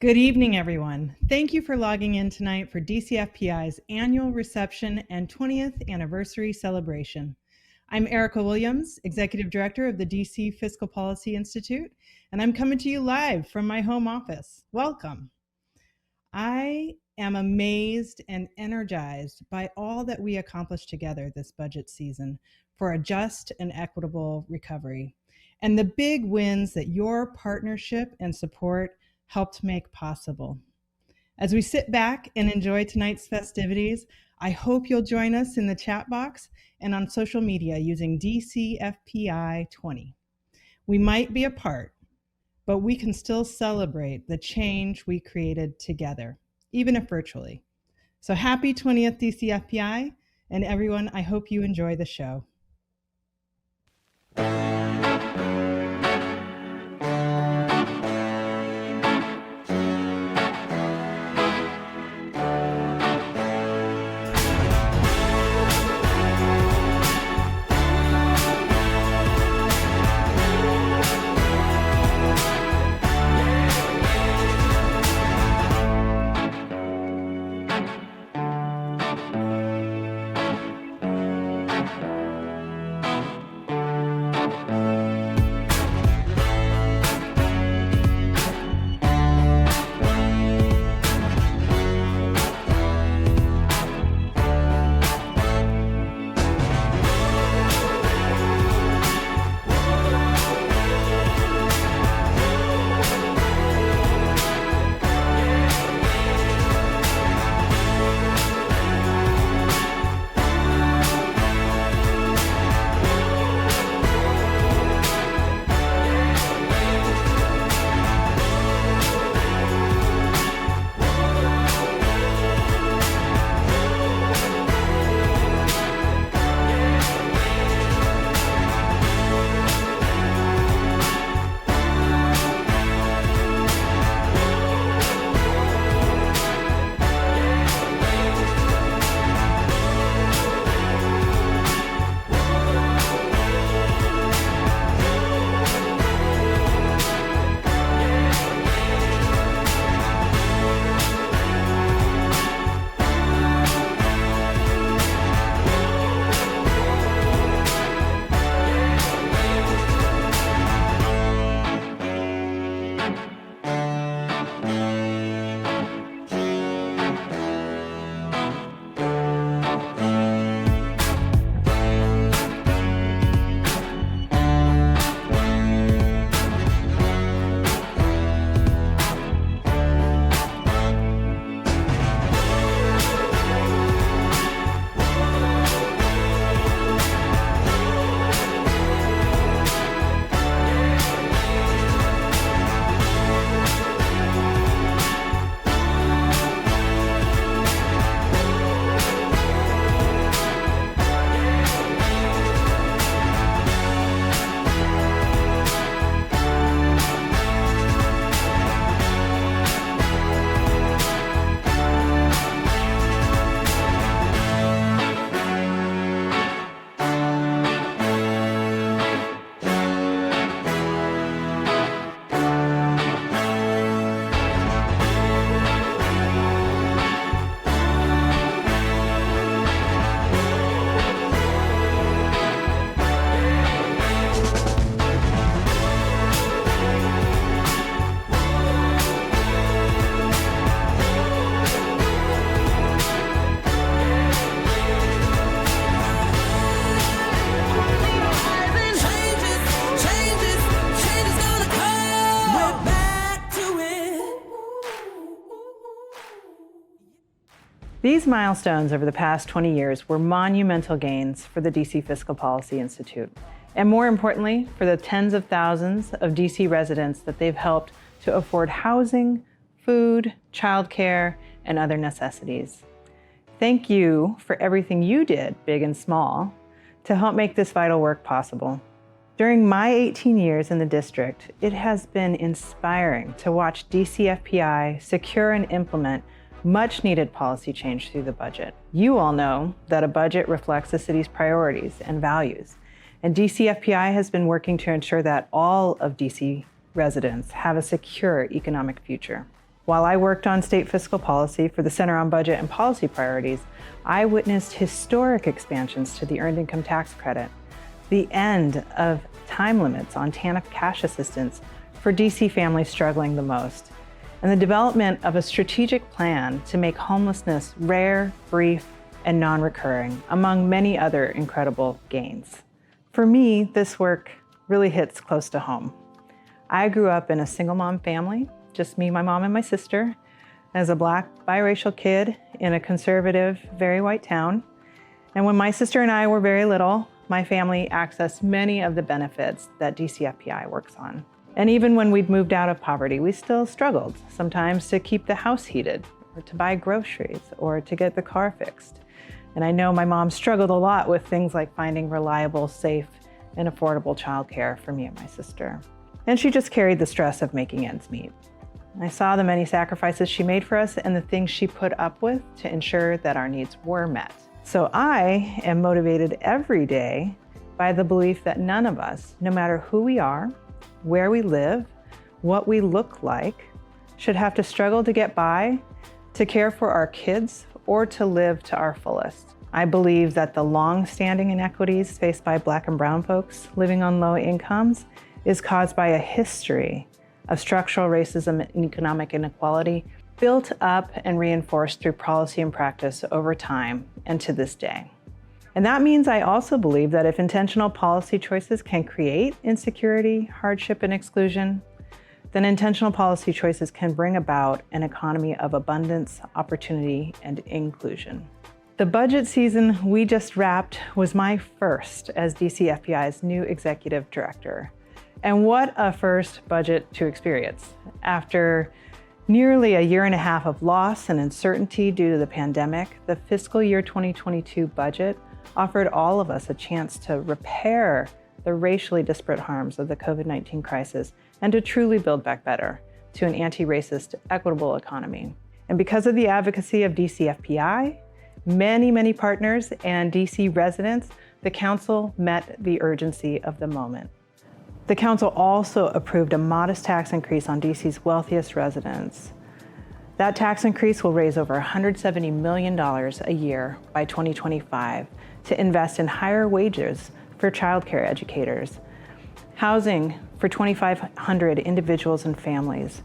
Good evening, everyone. Thank you for logging in tonight for DCFPI's annual reception and 20th anniversary celebration. I'm Erica Williams, Executive Director of the DC Fiscal Policy Institute, and I'm coming to you live from my home office. Welcome. I am amazed and energized by all that we accomplished together this budget season for a just and equitable recovery, and the big wins that your partnership and support helped make possible. As we sit back and enjoy tonight's festivities, I hope you'll join us in the chat box and on social media using DCFPI20. We might be apart, but we can still celebrate the change we created together, even if virtually. So happy 20th DCFPI, and everyone, I hope you enjoy the show. These milestones over the past 20 years were monumental gains for the DC Fiscal Policy Institute, and more importantly, for the tens of thousands of DC residents that they've helped to afford housing, food, childcare, and other necessities. Thank you for everything you did, big and small, to help make this vital work possible. During my 18 years in the district, it has been inspiring to watch DCFPI secure and implement much needed policy change through the budget. You all know that a budget reflects the city's priorities and values, and DCFPI has been working to ensure that all of DC residents have a secure economic future. While I worked on state fiscal policy for the Center on Budget and Policy Priorities, I witnessed historic expansions to the Earned Income Tax Credit, the end of time limits on TANF cash assistance for DC families struggling the most, and the development of a strategic plan to make homelessness rare, brief, and non-recurring, among many other incredible gains. For me, this work really hits close to home. I grew up in a single mom family, just me, my mom, and my sister, as a Black biracial kid in a conservative, very white town. And when my sister and I were very little, my family accessed many of the benefits that DCFPI works on. And even when we'd moved out of poverty, we still struggled, sometimes to keep the house heated, or to buy groceries, or to get the car fixed. And I know my mom struggled a lot with things like finding reliable, safe, and affordable childcare for me and my sister. And she just carried the stress of making ends meet. I saw the many sacrifices she made for us and the things she put up with to ensure that our needs were met. So I am motivated every day by the belief that none of us, no matter who we are, where we live, what we look like, should have to struggle to get by, to care for our kids, or to live to our fullest. I believe that the long-standing inequities faced by Black and brown folks living on low incomes is caused by a history of structural racism and economic inequality built up and reinforced through policy and practice over time and to this day. And that means I also believe that if intentional policy choices can create insecurity, hardship, and exclusion, then intentional policy choices can bring about an economy of abundance, opportunity, and inclusion. The budget season we just wrapped was my first as DCFPI's new executive director. And what a first budget to experience. After nearly a year and a half of loss and uncertainty due to the pandemic, the fiscal year 2022 budget offered all of us a chance to repair the racially disparate harms of the COVID-19 crisis and to truly build back better to an anti-racist, equitable economy. And because of the advocacy of DCFPI, many partners and DC residents, the Council met the urgency of the moment. The Council also approved a modest tax increase on DC's wealthiest residents. That tax increase will raise over $170 million a year by 2025 to invest in higher wages for childcare educators, housing for 2,500 individuals and families,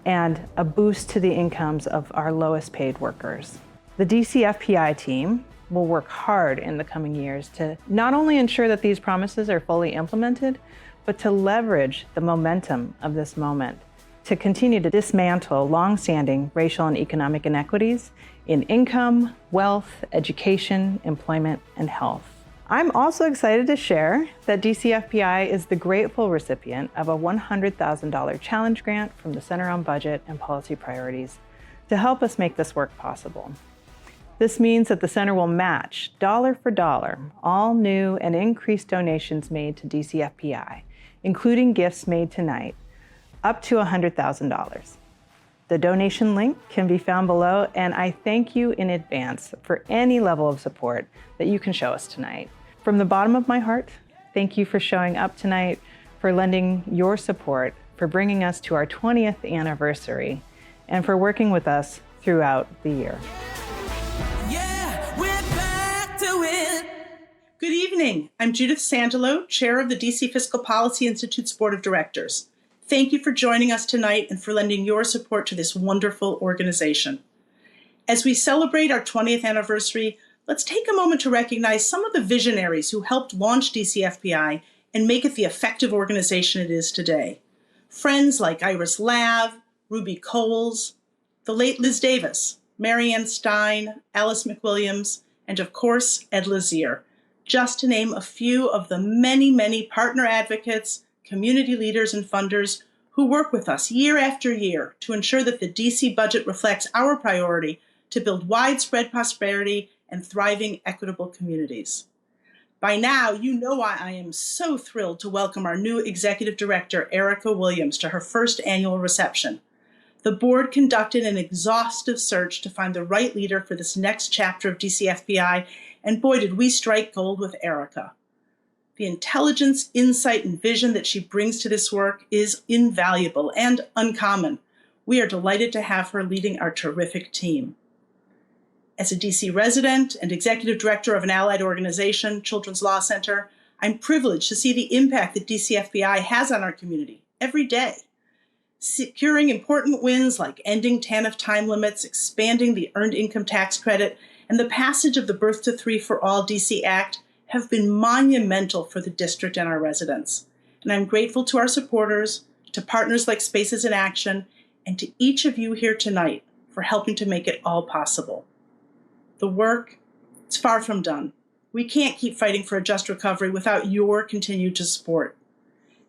and a boost to the incomes of our lowest paid workers. The DCFPI team will work hard in the coming years to not only ensure that these promises are fully implemented, but to leverage the momentum of this moment to continue to dismantle long-standing racial and economic inequities in income, wealth, education, employment, and health. I'm also excited to share that DCFPI is the grateful recipient of a $100,000 challenge grant from the Center on Budget and Policy Priorities to help us make this work possible. This means that the center will match dollar for dollar all new and increased donations made to DCFPI, including gifts made tonight, up to $100,000. The donation link can be found below, and I thank you in advance for any level of support that you can show us tonight. From the bottom of my heart, thank you for showing up tonight, for lending your support, for bringing us to our 20th anniversary, and for working with us throughout the year. Yeah, we're back to it. Good evening. I'm Judith Sandalo, Chair of the DC Fiscal Policy Institute's Board of Directors. Thank you for joining us tonight and for lending your support to this wonderful organization. As we celebrate our 20th anniversary, let's take a moment to recognize some of the visionaries who helped launch DCFPI and make it the effective organization it is today. Friends like Iris Lav, Ruby Coles, the late Liz Davis, Marianne Stein, Alice McWilliams, and of course, Ed Lazier, just to name a few of the many partner advocates, community leaders, and funders who work with us year after year to ensure that the DC budget reflects our priority to build widespread prosperity and thriving, equitable communities. By now, you know why I am so thrilled to welcome our new Executive Director, Erica Williams, to her first annual reception. The board conducted an exhaustive search to find the right leader for this next chapter of DCFPI, and boy, did we strike gold with Erica. The intelligence, insight, and vision that she brings to this work is invaluable and uncommon. We are delighted to have her leading our terrific team. As a DC resident and executive director of an allied organization, Children's Law Center, I'm privileged to see the impact that DCFPI has on our community every day. Securing important wins like ending TANF time limits, expanding the Earned Income Tax Credit, and the passage of the Birth to Three for All DC Act have been monumental for the district and our residents. And I'm grateful to our supporters, to partners like Spaces in Action, and to each of you here tonight for helping to make it all possible. The work, it's far from done. We can't keep fighting for a just recovery without your continued support.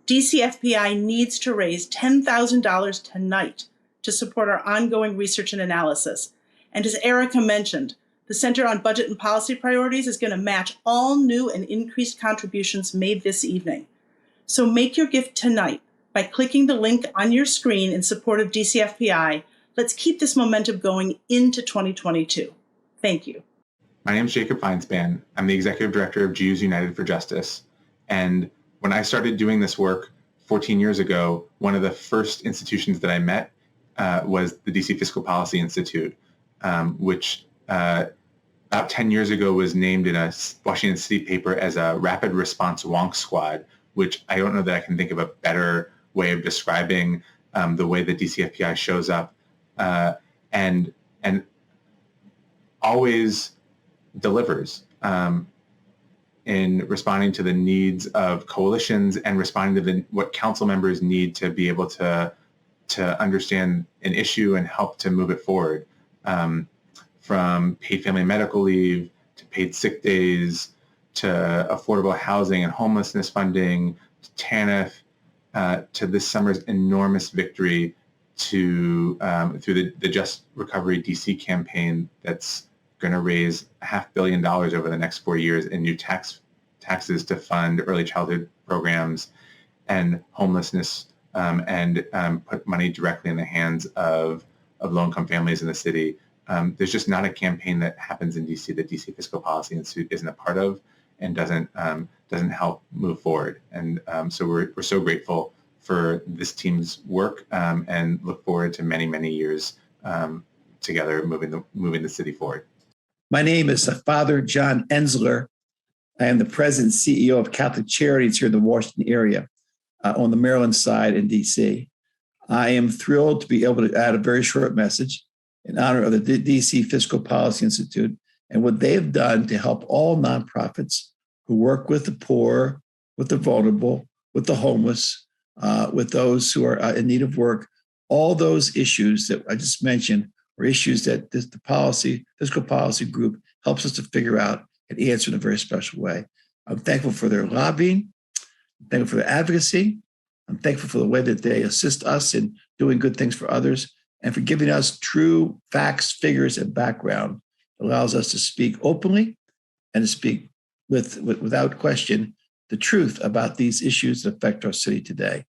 DCFPI needs to raise $10,000 tonight to support our ongoing research and analysis. And as Erica mentioned, the Center on Budget and Policy Priorities is going to match all new and increased contributions made this evening. So make your gift tonight by clicking the link on your screen in support of DCFPI. Let's keep this momentum going into 2022. Thank you. My name is Jacob Feinspan. I'm the Executive Director of Jews United for Justice. And when I started doing this work 14 years ago, one of the first institutions that I met was the DC Fiscal Policy Institute, which about 10 years ago was named in a Washington City paper as a rapid response wonk squad, which I don't know that I can think of a better way of describing the way that DCFPI shows up and always delivers in responding to the needs of coalitions and responding to what council members need to be able to understand an issue and help to move it forward. From paid family medical leave to paid sick days to affordable housing and homelessness funding to TANF to this summer's enormous victory through the Just Recovery DC campaign that's going to raise $500 million over the next 4 years in new taxes to fund early childhood programs and homelessness and put money directly in the hands of low-income families in the city. There's just not a campaign that happens in DC that DC Fiscal Policy Institute isn't a part of and doesn't help move forward. And so we're so grateful for this team's work and look forward to many, many years together moving the city forward. My name is Father John Ensler. I am the president and CEO of Catholic Charities here in the Washington area on the Maryland side in DC. I am thrilled to be able to add a very short message in honor of the DC Fiscal Policy Institute and what they have done to help all nonprofits who work with the poor, with the vulnerable, with the homeless, with those who are in need of work. All those issues that I just mentioned are issues that the fiscal policy group helps us to figure out and answer in a very special way. I'm thankful for their lobbying. I'm thankful for their advocacy. I'm thankful for the way that they assist us in doing good things for others and for giving us true facts, figures, and background that allows us to speak openly and to speak without question the truth about these issues that affect our city today.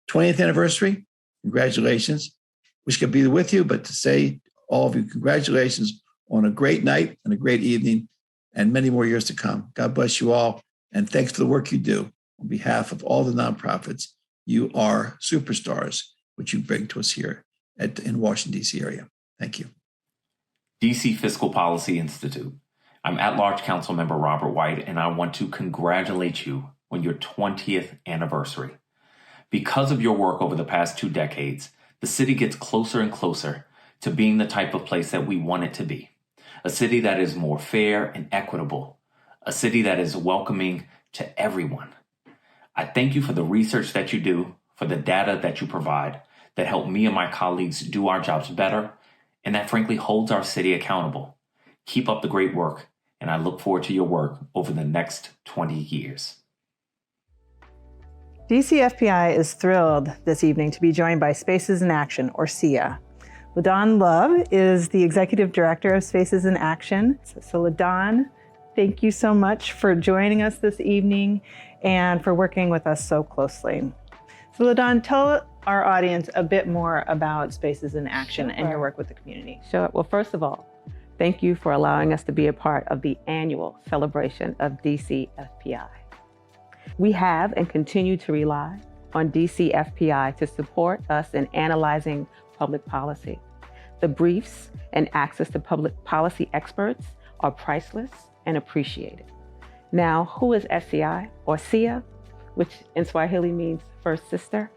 20th anniversary, congratulations. Wish I could be with you, but to say all of you congratulations on a great night and a great evening and many more years to come. God bless you all. And thanks for the work you do. On behalf of all the nonprofits, you are superstars, which you bring to us here in Washington, D.C. area. Thank you. DC Fiscal Policy Institute. I'm at-large council member Robert White, and I want to congratulate you on your 20th anniversary. Because of your work over the past 2 decades, the city gets closer and closer to being the type of place that we want it to be. A city that is more fair and equitable. A city that is welcoming to everyone. I thank you for the research that you do, for the data that you provide, that help me and my colleagues do our jobs better, and that frankly holds our city accountable. Keep up the great work, and I look forward to your work over the next 20 years. DCFPI is thrilled this evening to be joined by Spaces in Action, or SIA. LaDawn Love is the Executive Director of Spaces in Action. So LaDawn, thank you so much for joining us this evening and for working with us so closely. So LaDawn, tell our audience a bit more about Spaces in Action and your work with the community. Sure. Well, first of all, thank you for allowing us to be a part of the annual celebration of DCFPI. We have and continue to rely on DCFPI to support us in analyzing public policy. The briefs and access to public policy experts are priceless and appreciated. Now, who is SCI or SIA, which in Swahili means first sister?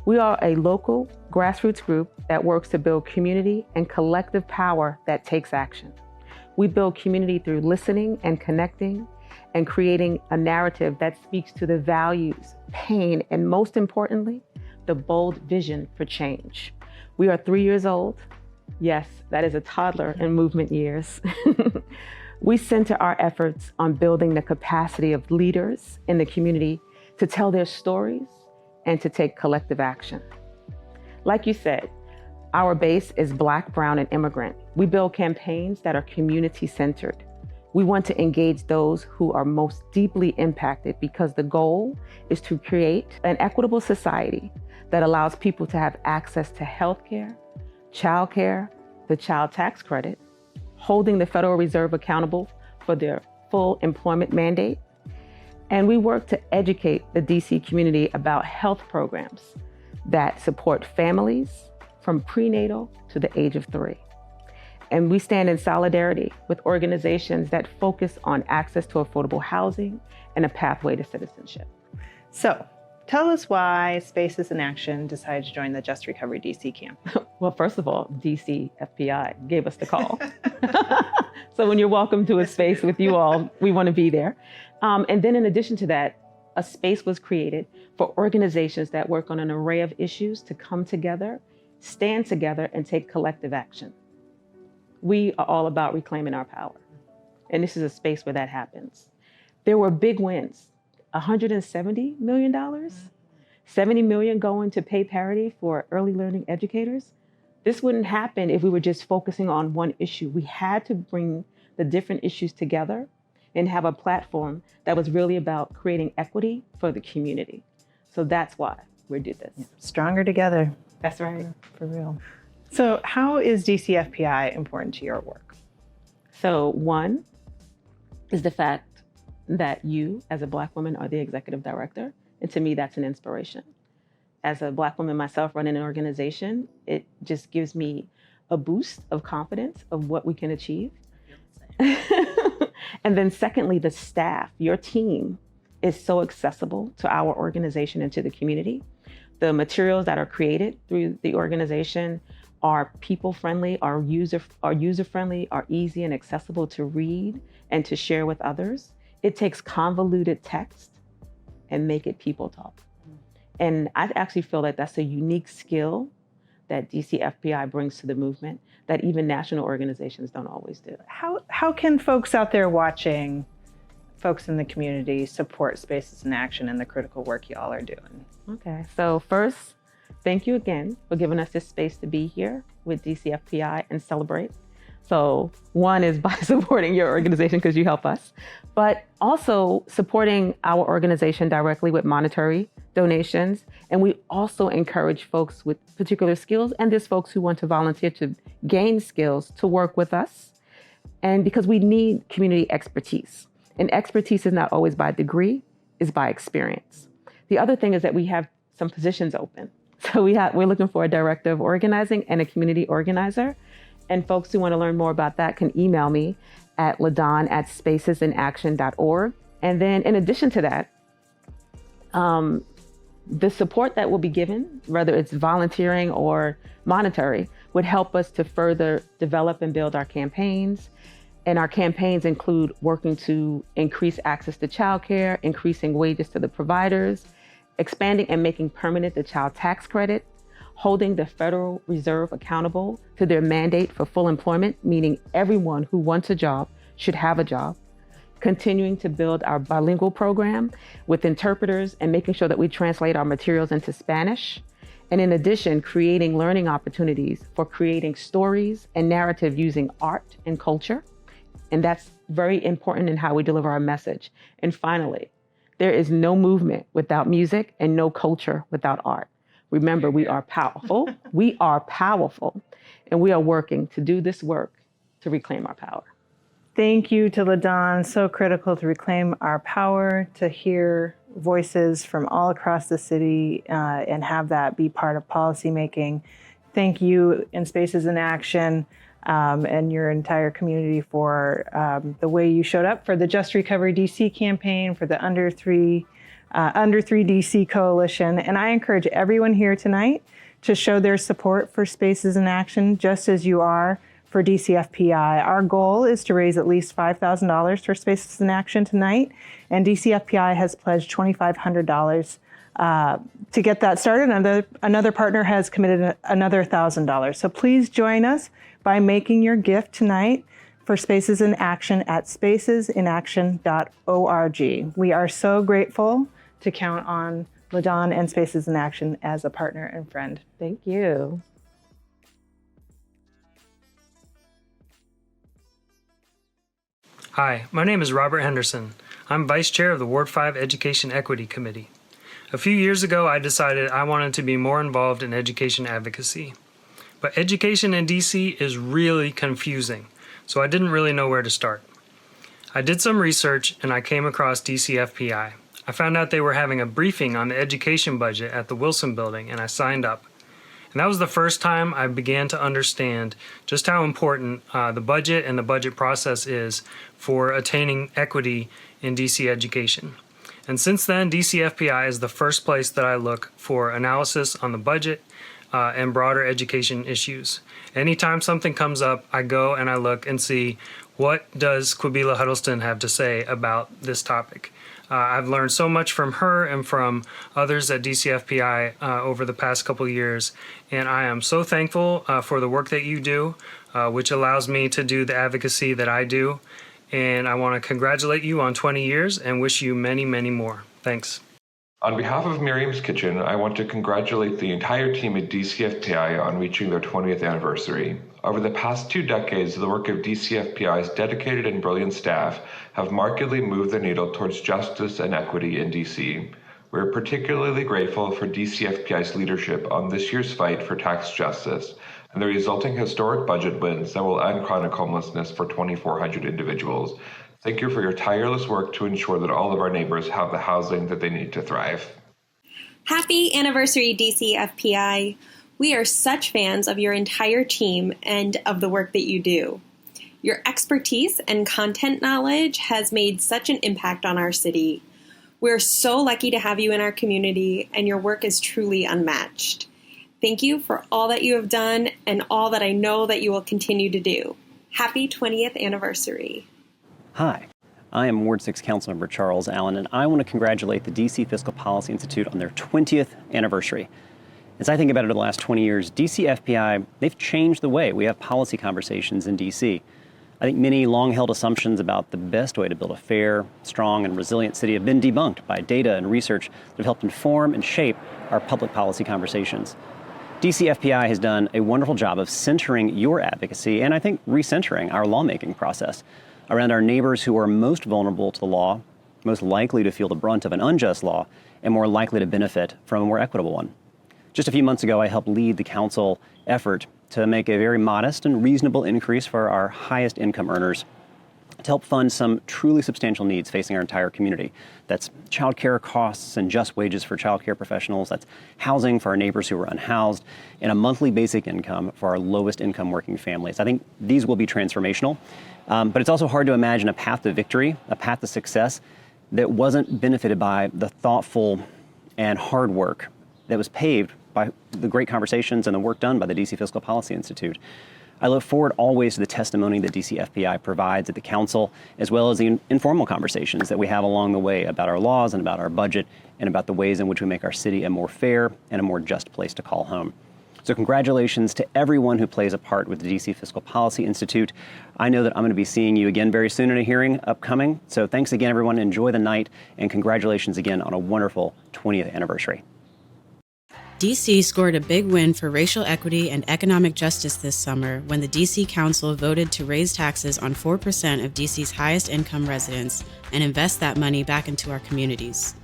We are a local grassroots group that works to build community and collective power that takes action. We build community through listening and connecting and creating a narrative that speaks to the values, pain, and most importantly, the bold vision for change. We are 3 years old. Yes, that is a toddler in movement years. We center our efforts on building the capacity of leaders in the community to tell their stories and to take collective action. Like you said, our base is Black, Brown, and immigrant. We build campaigns that are community-centered. We want to engage those who are most deeply impacted because the goal is to create an equitable society that allows people to have access to healthcare, childcare, the child tax credit, holding the Federal Reserve accountable for their full employment mandate. And we work to educate the DC community about health programs that support families from prenatal to the age of 3. And we stand in solidarity with organizations that focus on access to affordable housing and a pathway to citizenship. So, tell us why Spaces in Action decided to join the Just Recovery DC camp. Well, first of all, DCFPI gave us the call. So when you're welcome to a space with you all, we want to be there. And then in addition to that, a space was created for organizations that work on an array of issues to come together, stand together, and take collective action. We are all about reclaiming our power. And this is a space where that happens. There were big wins. $170 million, $70 million going to pay parity for early learning educators. This wouldn't happen if we were just focusing on one issue. We had to bring the different issues together and have a platform that was really about creating equity for the community. So that's why we did this. Stronger together. That's right. For real. So how is DCFPI important to your work? So one is the fact that you, as a Black woman, are the executive director. And to me, that's an inspiration. As a Black woman myself running an organization, it just gives me a boost of confidence of what we can achieve. And then secondly, the staff, your team is so accessible to our organization and to the community. The materials that are created through the organization are people-friendly, are user-friendly, are easy and accessible to read and to share with others. It takes convoluted text and make it people talk. And I actually feel that that's a unique skill that DCFPI brings to the movement that even national organizations don't always do. How can folks out there watching, folks in the community, support Spaces in Action and the critical work y'all are doing? Okay, so first, thank you again for giving us this space to be here with DCFPI and celebrate. So one is by supporting your organization because you help us, but also supporting our organization directly with monetary donations. And we also encourage folks with particular skills, and there's folks who want to volunteer to gain skills to work with us. And because we need community expertise. And expertise is not always by degree, it's by experience. The other thing is that we have some positions open. So we're looking for a director of organizing and a community organizer. And folks who want to learn more about that can email me at ladon@spacesinaction.org. And then in addition to that, the support that will be given, whether it's volunteering or monetary, would help us to further develop and build our campaigns. And our campaigns include working to increase access to childcare, increasing wages to the providers, expanding and making permanent the child tax credit, holding the Federal Reserve accountable to their mandate for full employment, meaning everyone who wants a job should have a job, continuing to build our bilingual program with interpreters and making sure that we translate our materials into Spanish. And in addition, creating learning opportunities for creating stories and narrative using art and culture. And that's very important in how we deliver our message. And finally, there is no movement without music and no culture without art. Remember, we are powerful. We are powerful. And we are working to do this work to reclaim our power. Thank you to LaDon. So critical to reclaim our power, to hear voices from all across the city and have that be part of policymaking. thank you and Spaces in Action and your entire community for the way you showed up for the Just Recovery DC campaign, for the Under 3 DC Coalition. And I encourage everyone here tonight to show their support for Spaces in Action, just as you are for DCFPI. Our goal is to raise at least $5,000 for Spaces in Action tonight, and DCFPI has pledged $2,500 to get that started. Another partner has committed another $1,000. So please join us by making your gift tonight for Spaces in Action at spacesinaction.org. We are so grateful to count on LaDawn and Spaces in Action as a partner and friend. Thank you. Hi, my name is Robert Henderson. I'm Vice Chair of the Ward 5 Education Equity Committee. A few years ago, I decided I wanted to be more involved in education advocacy. But education in DC is really confusing, so I didn't really know where to start. I did some research and I came across DCFPI. I found out they were having a briefing on the education budget at the Wilson Building, and I signed up. And that was the first time I began to understand just how important the budget and the budget process is for attaining equity in DC education. And since then, DCFPI is the first place that I look for analysis on the budget and broader education issues. Anytime something comes up, I go and I look and see, what does Quabila Huddleston have to say about this topic? I've learned so much from her and from others at DCFPI over the past couple of years, and I am so thankful for the work that you do, which allows me to do the advocacy that I do. And I want to congratulate you on 20 years and wish you many, many more. Thanks. On behalf of Miriam's Kitchen, I want to congratulate the entire team at DCFPI on reaching their 20th anniversary. Over the past 2 decades, the work of DCFPI's dedicated and brilliant staff have markedly moved the needle towards justice and equity in DC. We're particularly grateful for DCFPI's leadership on this year's fight for tax justice and the resulting historic budget wins that will end chronic homelessness for 2,400 individuals. Thank you for your tireless work to ensure that all of our neighbors have the housing that they need to thrive. Happy anniversary, DCFPI. We are such fans of your entire team and of the work that you do. Your expertise and content knowledge has made such an impact on our city. We're so lucky to have you in our community, and your work is truly unmatched. Thank you for all that you have done and all that I know that you will continue to do. Happy 20th anniversary. Hi, I am Ward 6 Councilmember Charles Allen, and I want to congratulate the DC Fiscal Policy Institute on their 20th anniversary. As I think about it over the last 20 years, DCFPI, they've changed the way we have policy conversations in DC. I think many long-held assumptions about the best way to build a fair, strong, and resilient city have been debunked by data and research that have helped inform and shape our public policy conversations. DCFPI has done a wonderful job of centering your advocacy and I think recentering our lawmaking process around our neighbors who are most vulnerable to the law, most likely to feel the brunt of an unjust law, and more likely to benefit from a more equitable one. Just a few months ago, I helped lead the council effort to make a very modest and reasonable increase for our highest income earners to help fund some truly substantial needs facing our entire community. That's childcare costs and just wages for childcare professionals, that's housing for our neighbors who are unhoused, and a monthly basic income for our lowest income working families. I think these will be transformational, but it's also hard to imagine a path to victory, a path to success that wasn't benefited by the thoughtful and hard work that was paved by the great conversations and the work done by the DC Fiscal Policy Institute. I look forward always to the testimony that DCFPI provides at the council, as well as the informal conversations that we have along the way about our laws and about our budget and about the ways in which we make our city a more fair and a more just place to call home. So congratulations to everyone who plays a part with the DC Fiscal Policy Institute. I know that I'm going to be seeing you again very soon in a hearing upcoming. So thanks again, everyone. Enjoy the night, and congratulations again on a wonderful 20th anniversary. DC scored a big win for racial equity and economic justice this summer when the DC Council voted to raise taxes on 4% of DC's highest income residents and invest that money back into our communities.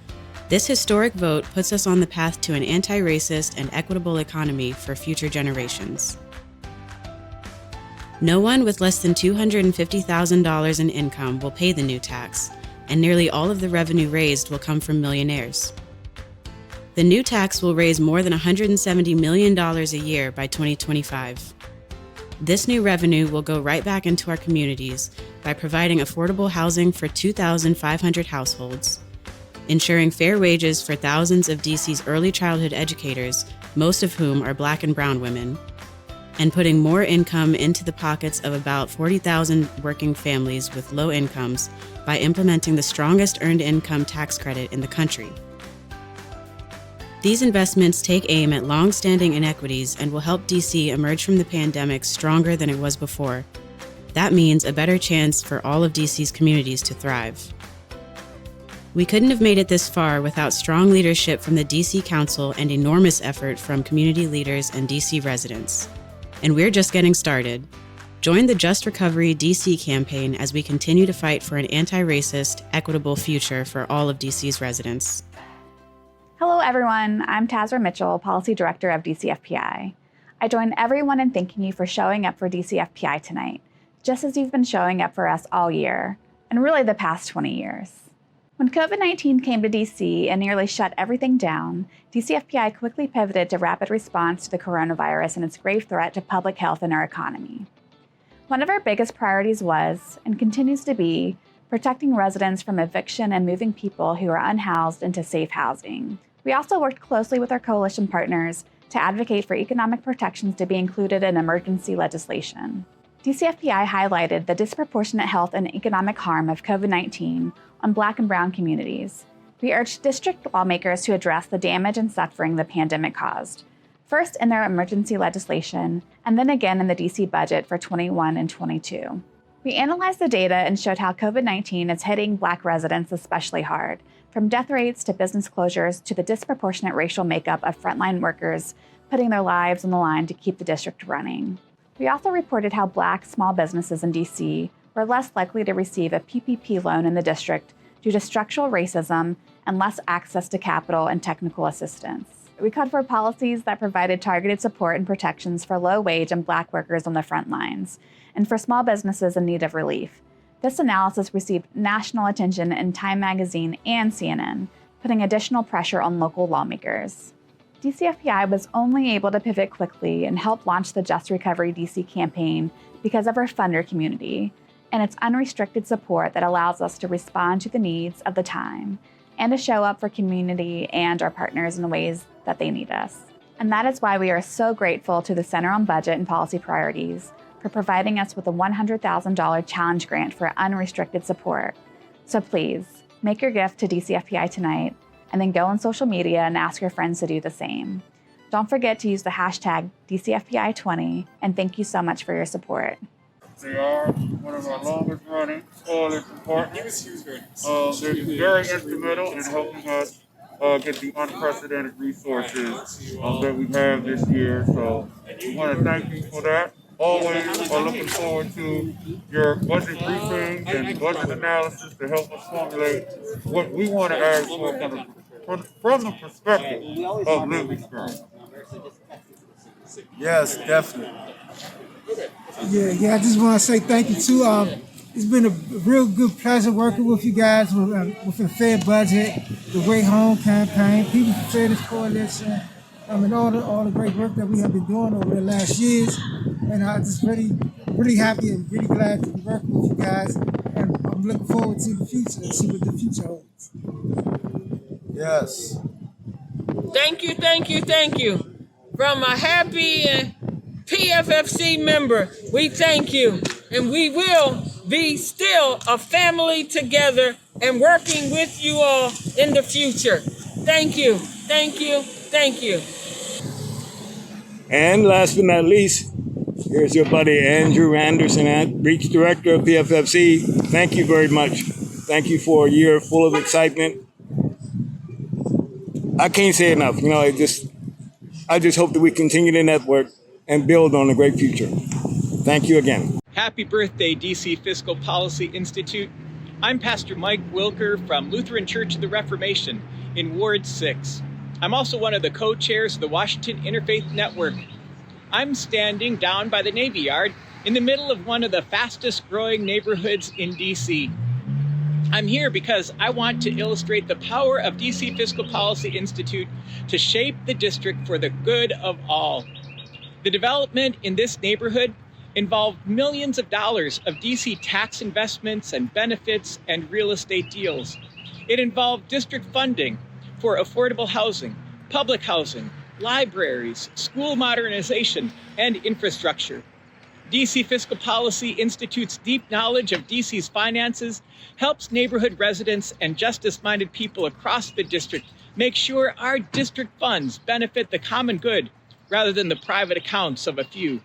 This historic vote puts us on the path to an anti-racist and equitable economy for future generations. No one with less than $250,000 in income will pay the new tax, and nearly all of the revenue raised will come from millionaires. The new tax will raise more than $170 million a year by 2025. This new revenue will go right back into our communities by providing affordable housing for 2,500 households, ensuring fair wages for thousands of DC's early childhood educators, most of whom are Black and brown women, and putting more income into the pockets of about 40,000 working families with low incomes by implementing the strongest earned income tax credit in the country. These investments take aim at long-standing inequities and will help DC emerge from the pandemic stronger than it was before. That means a better chance for all of DC's communities to thrive. We couldn't have made it this far without strong leadership from the DC Council and enormous effort from community leaders and DC residents. And we're just getting started. Join the Just Recovery DC campaign as we continue to fight for an anti-racist, equitable future for all of DC's residents. Hello, everyone. I'm Tazra Mitchell, Policy Director of DCFPI. I join everyone in thanking you for showing up for DCFPI tonight, just as you've been showing up for us all year, and really the past 20 years. When COVID-19 came to DC and nearly shut everything down, DCFPI quickly pivoted to rapid response to the coronavirus and its grave threat to public health and our economy. One of our biggest priorities was, and continues to be, protecting residents from eviction and moving people who are unhoused into safe housing. We also worked closely with our coalition partners to advocate for economic protections to be included in emergency legislation. DCFPI highlighted the disproportionate health and economic harm of COVID-19 on Black and brown communities. We urged district lawmakers to address the damage and suffering the pandemic caused, first in their emergency legislation, and then again in the DC budget for 21 and 22. We analyzed the data and showed how COVID-19 is hitting Black residents especially hard, from death rates to business closures to the disproportionate racial makeup of frontline workers putting their lives on the line to keep the district running. We also reported how Black small businesses in DC were less likely to receive a PPP loan in the district due to structural racism and less access to capital and technical assistance. We called for policies that provided targeted support and protections for low-wage and Black workers on the front lines, and for small businesses in need of relief. This analysis received national attention in Time Magazine and CNN, putting additional pressure on local lawmakers. DCFPI was only able to pivot quickly and help launch the Just Recovery DC campaign because of our funder community and its unrestricted support that allows us to respond to the needs of the time and to show up for community and our partners in the ways that they need us. And that is why we are so grateful to the Center on Budget and Policy Priorities for providing us with a $100,000 challenge grant for unrestricted support. So please, make your gift to DCFPI tonight, and then go on social media and ask your friends to do the same. Don't forget to use the hashtag DCFPI20, and thank you so much for your support. They are one of our longest running coalition partners. They're very instrumental in helping us get the unprecedented resources that we have this year. So we want to thank you for that. Always are looking forward to your budget briefings and budget analysis to help us formulate what we want to ask for from the perspective of lived experience. Yes, definitely. Yeah, I just want to say thank you too. It's been a real good pleasure working with you guys with the fair budget, the Way Home campaign, People for Fairness Coalition, and all the great work that we have been doing over the last years. And I'm just really happy and really glad to be working with you guys. And I'm looking forward to the future and see what the future holds. Yes. Thank you. From a happy PFFC member, we thank you. And we will be still a family together and working with you all in the future. Thank you. And last but not least, here's your buddy Andrew Anderson, Outreach Director of PFFC. Thank you very much. Thank you for a year full of excitement. I can't say enough. I just hope that we continue to network and build on a great future. Thank you again. Happy birthday, DC Fiscal Policy Institute. I'm Pastor Mike Wilker from Lutheran Church of the Reformation in Ward 6. I'm also one of the co-chairs of the Washington Interfaith Network. I'm standing down by the Navy Yard in the middle of one of the fastest growing neighborhoods in DC. I'm here because I want to illustrate the power of DC Fiscal Policy Institute to shape the district for the good of all. The development in this neighborhood involved millions of dollars of DC tax investments and benefits and real estate deals. It involved district funding for affordable housing, public housing, libraries, school modernization, and infrastructure. DC Fiscal Policy Institute's deep knowledge of DC's finances helps neighborhood residents and justice-minded people across the district make sure our district funds benefit the common good rather than the private accounts of a few.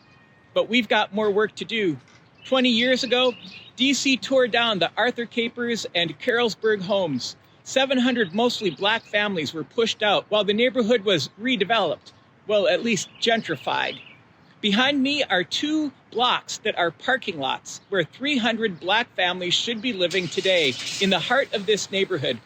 But we've got more work to do. 20 years ago, DC tore down the Arthur Capers and Carrollsburg homes. 700 mostly black families were pushed out while the neighborhood was redeveloped, well, at least gentrified. Behind me are 2 blocks that are parking lots where 300 black families should be living today in the heart of this neighborhood.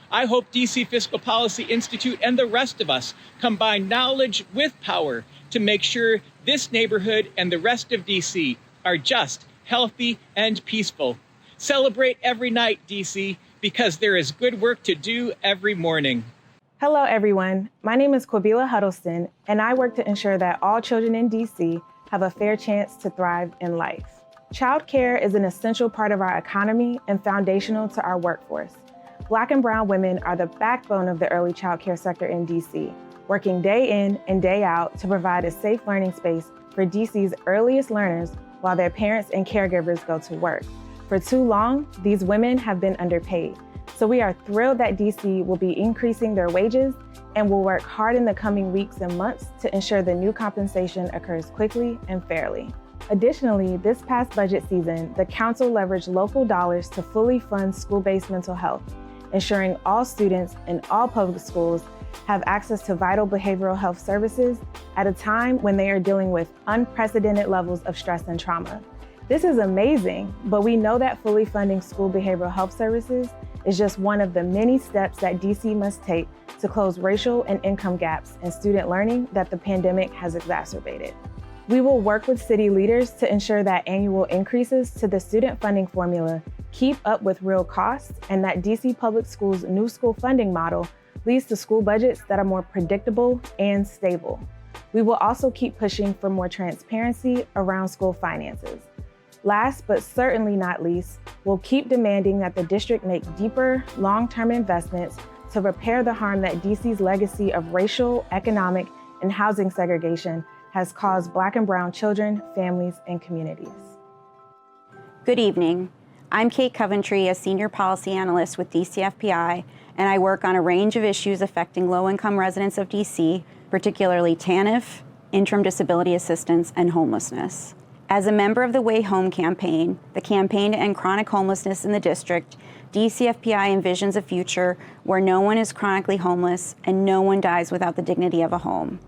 I hope DC Fiscal Policy Institute and the rest of us combine knowledge with power to make sure this neighborhood and the rest of DC are just, healthy, and peaceful. Celebrate every night, DC, because there is good work to do every morning. Hello, everyone. My name is Quabila Huddleston, and I work to ensure that all children in DC have a fair chance to thrive in life. Childcare is an essential part of our economy and foundational to our workforce. Black and brown women are the backbone of the early childcare sector in DC, working day in and day out to provide a safe learning space for DC's earliest learners while their parents and caregivers go to work. For too long, these women have been underpaid. So we are thrilled that DC will be increasing their wages and will work hard in the coming weeks and months to ensure the new compensation occurs quickly and fairly. Additionally, this past budget season, the council leveraged local dollars to fully fund school-based mental health, ensuring all students in all public schools have access to vital behavioral health services at a time when they are dealing with unprecedented levels of stress and trauma. This is amazing, but we know that fully funding school behavioral health services is just one of the many steps that DC must take to close racial and income gaps in student learning that the pandemic has exacerbated. We will work with city leaders to ensure that annual increases to the student funding formula keep up with real costs and that DC Public Schools' new school funding model leads to school budgets that are more predictable and stable. We will also keep pushing for more transparency around school finances. Last but certainly not least, we'll keep demanding that the district make deeper, long-term investments to repair the harm that DC's legacy of racial, economic, and housing segregation has caused Black and brown children, families, and communities. Good evening. I'm Kate Coventry, a senior policy analyst with DCFPI, and I work on a range of issues affecting low-income residents of DC, particularly TANF, interim disability assistance, and homelessness. As a member of the Way Home campaign, the campaign to end chronic homelessness in the district, DCFPI envisions a future where no one is chronically homeless and no one dies without the dignity of a home.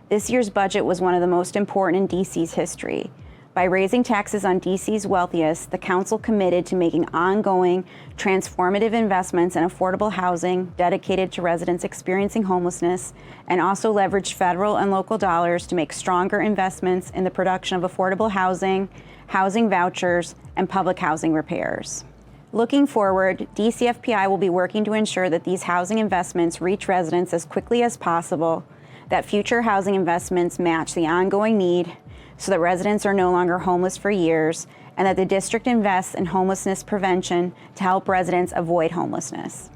This year's budget was one of the most important in DC's history. By raising taxes on DC's wealthiest, the council committed to making ongoing, transformative investments in affordable housing dedicated to residents experiencing homelessness, and also leveraged federal and local dollars to make stronger investments in the production of affordable housing, housing vouchers, and public housing repairs. Looking forward, DCFPI will be working to ensure that these housing investments reach residents as quickly as possible, that future housing investments match the ongoing need, so that residents are no longer homeless for years, and that the district invests in homelessness prevention to help residents avoid homelessness.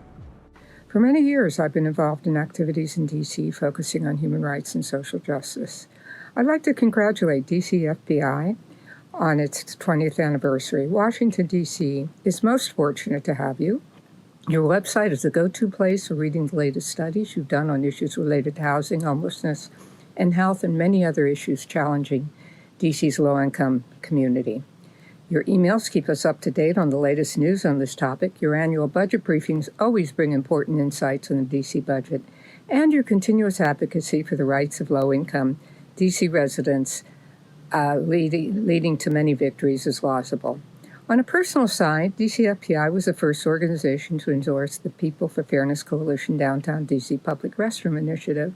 For many years, I've been involved in activities in DC focusing on human rights and social justice. I'd like to congratulate DCFPI on its 20th anniversary. Washington, DC is most fortunate to have you. Your website is a go-to place for reading the latest studies you've done on issues related to housing, homelessness, and health, and many other issues challenging DC's low-income community. Your emails keep us up to date on the latest news on this topic. Your annual budget briefings always bring important insights on the DC budget. And your continuous advocacy for the rights of low-income DC residents, leading to many victories, is laudable. On a personal side, DCFPI was the first organization to endorse the People for Fairness Coalition Downtown DC Public Restroom Initiative.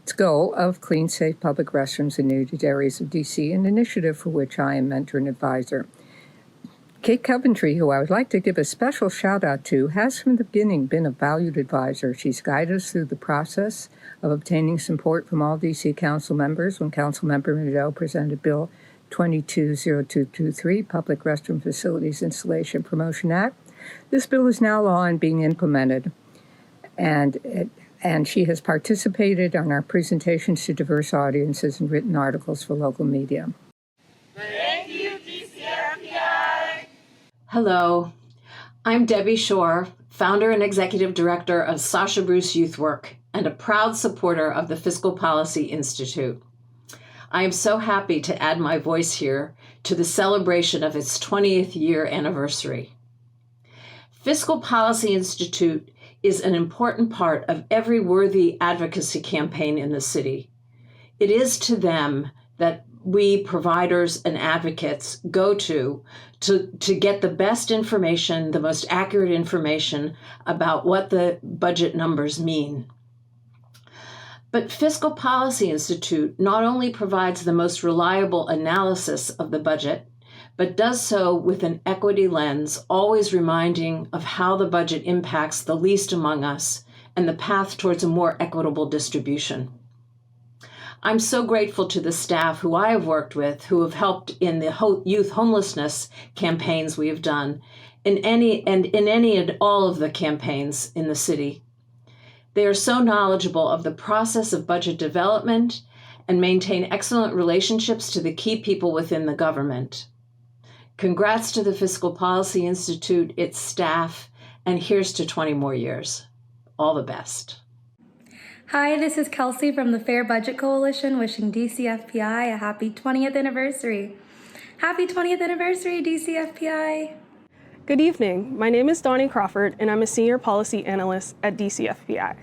Its goal of clean, safe public restrooms in needed areas of DC, an initiative for which I am mentor and advisor. Kate Coventry, who I would like to give a special shout out to, has from the beginning been a valued advisor. She's guided us through the process of obtaining support from all DC council members when Councilmember Nadeau presented Bill 220223, Public Restroom Facilities Installation Promotion Act. This bill is now law and being implemented, and she has participated on our presentations to diverse audiences and written articles for local media. Thank you, DCFPI. Hello, I'm Debbie Shore, founder and executive director of Sasha Bruce Youth Work and a proud supporter of the Fiscal Policy Institute. I am so happy to add my voice here to the celebration of its 20th year anniversary. Fiscal Policy Institute is an important part of every worthy advocacy campaign in the city. It is to them that we providers and advocates go to get the best information, the most accurate information about what the budget numbers mean. But Fiscal Policy Institute not only provides the most reliable analysis of the budget, but does so with an equity lens, always reminding of how the budget impacts the least among us and the path towards a more equitable distribution. I'm so grateful to the staff who I have worked with, who have helped in the youth homelessness campaigns we have done, in any and all of the campaigns in the city. They are so knowledgeable of the process of budget development and maintain excellent relationships to the key people within the government. Congrats to the Fiscal Policy Institute, its staff, and here's to 20 more years. All the best. Hi, this is Kelsey from the Fair Budget Coalition wishing DCFPI a happy 20th anniversary. Happy 20th anniversary, DCFPI. Good evening. My name is Donnie Crawford, and I'm a senior policy analyst at DCFPI.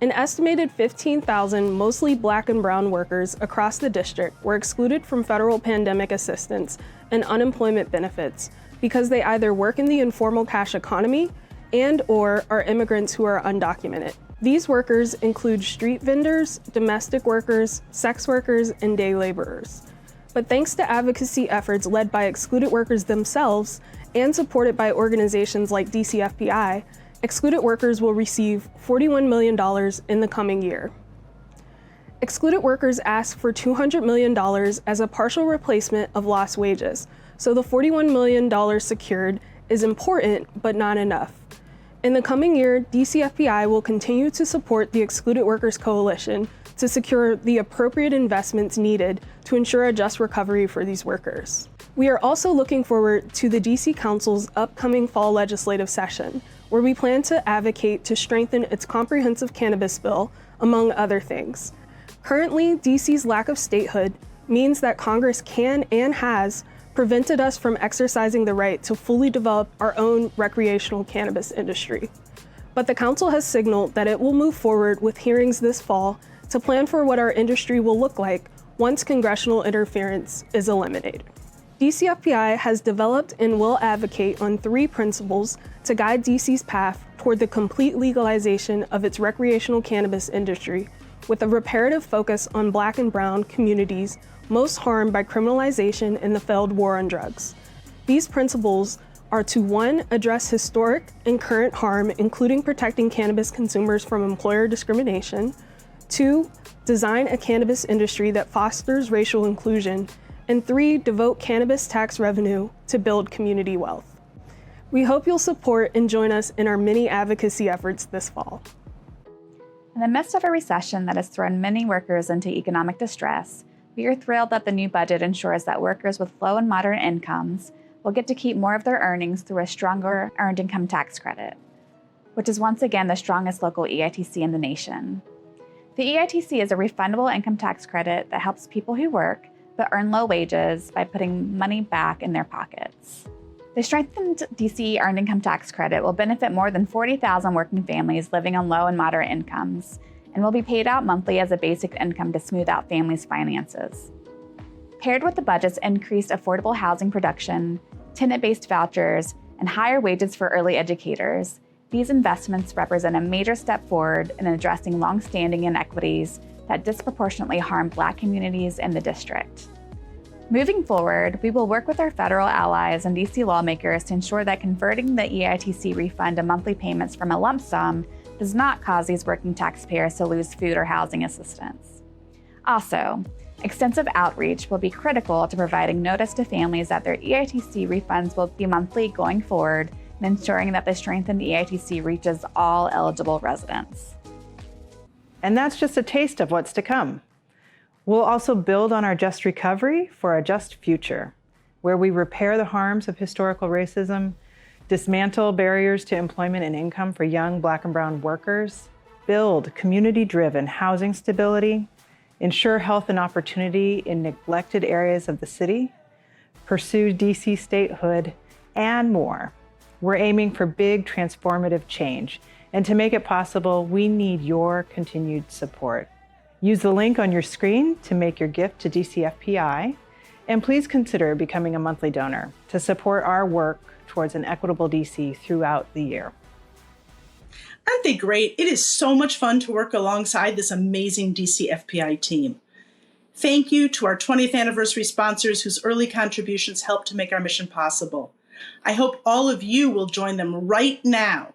An estimated 15,000 mostly Black and brown workers across the district were excluded from federal pandemic assistance and unemployment benefits because they either work in the informal cash economy and/or are immigrants who are undocumented. These workers include street vendors, domestic workers, sex workers, and day laborers. But thanks to advocacy efforts led by excluded workers themselves and supported by organizations like DCFPI, excluded workers will receive $41 million in the coming year. Excluded workers ask for $200 million as a partial replacement of lost wages, so the $41 million secured is important but not enough. In the coming year, DCFPI will continue to support the Excluded Workers Coalition to secure the appropriate investments needed to ensure a just recovery for these workers. We are also looking forward to the DC Council's upcoming fall legislative session, where we plan to advocate to strengthen its comprehensive cannabis bill, among other things. Currently, DC's lack of statehood means that Congress can and has prevented us from exercising the right to fully develop our own recreational cannabis industry. But the Council has signaled that it will move forward with hearings this fall to plan for what our industry will look like once congressional interference is eliminated. DCFPI has developed and will advocate on 3 principles to guide DC's path toward the complete legalization of its recreational cannabis industry, with a reparative focus on Black and brown communities most harmed by criminalization and the failed war on drugs. These principles are to 1, address historic and current harm, including protecting cannabis consumers from employer discrimination, 2, design a cannabis industry that fosters racial inclusion, and 3, devote cannabis tax revenue to build community wealth. We hope you'll support and join us in our many advocacy efforts this fall. In the midst of a recession that has thrown many workers into economic distress, we are thrilled that the new budget ensures that workers with low and moderate incomes will get to keep more of their earnings through a stronger earned income tax credit, which is once again the strongest local EITC in the nation. The EITC is a refundable income tax credit that helps people who work but earn low wages by putting money back in their pockets. The strengthened DC earned income tax credit will benefit more than 40,000 working families living on low and moderate incomes, and will be paid out monthly as a basic income to smooth out families' finances. Paired with the budget's increased affordable housing production, tenant-based vouchers, and higher wages for early educators, these investments represent a major step forward in addressing long-standing inequities that disproportionately harm Black communities in the district. Moving forward, we will work with our federal allies and DC lawmakers to ensure that converting the EITC refund to monthly payments from a lump sum does not cause these working taxpayers to lose food or housing assistance. Also, extensive outreach will be critical to providing notice to families that their EITC refunds will be monthly going forward and ensuring that the strengthened EITC reaches all eligible residents. And that's just a taste of what's to come. We'll also build on our just recovery for a just future, where we repair the harms of historical racism, dismantle barriers to employment and income for young Black and brown workers, build community-driven housing stability, ensure health and opportunity in neglected areas of the city, pursue DC statehood, and more. We're aiming for big transformative change, and to make it possible, we need your continued support. Use the link on your screen to make your gift to DCFPI, and please consider becoming a monthly donor to support our work towards an equitable DC throughout the year. Aren't they great? It is so much fun to work alongside this amazing DCFPI team. Thank you to our 20th anniversary sponsors whose early contributions helped to make our mission possible. I hope all of you will join them right now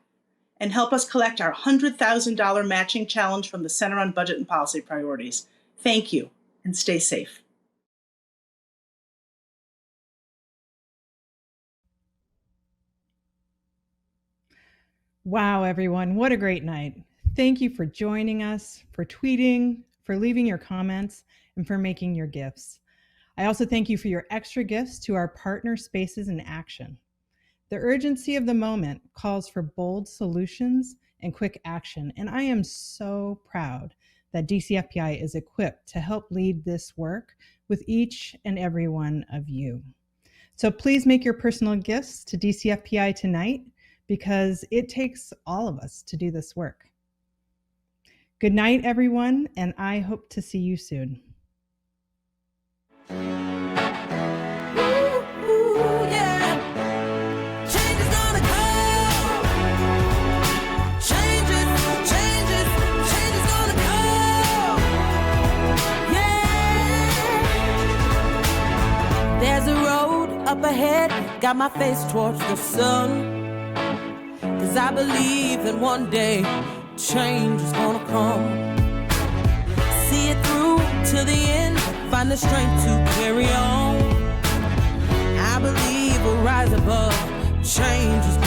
and help us collect our $100,000 matching challenge from the Center on Budget and Policy Priorities. Thank you, and stay safe. Wow, everyone, what a great night. Thank you for joining us, for tweeting, for leaving your comments, and for making your gifts. I also thank you for your extra gifts to our partner Spaces in Action. The urgency of the moment calls for bold solutions and quick action, and I am so proud that DCFPI is equipped to help lead this work with each and every one of you. So please make your personal gifts to DCFPI tonight, because it takes all of us to do this work. Good night, everyone, and I hope to see you soon. There's a road up ahead, got my face towards the sun. 'Cause I believe that one day change is gonna come. See it through to the end, find the strength to carry on. I believe we'll rise above, change is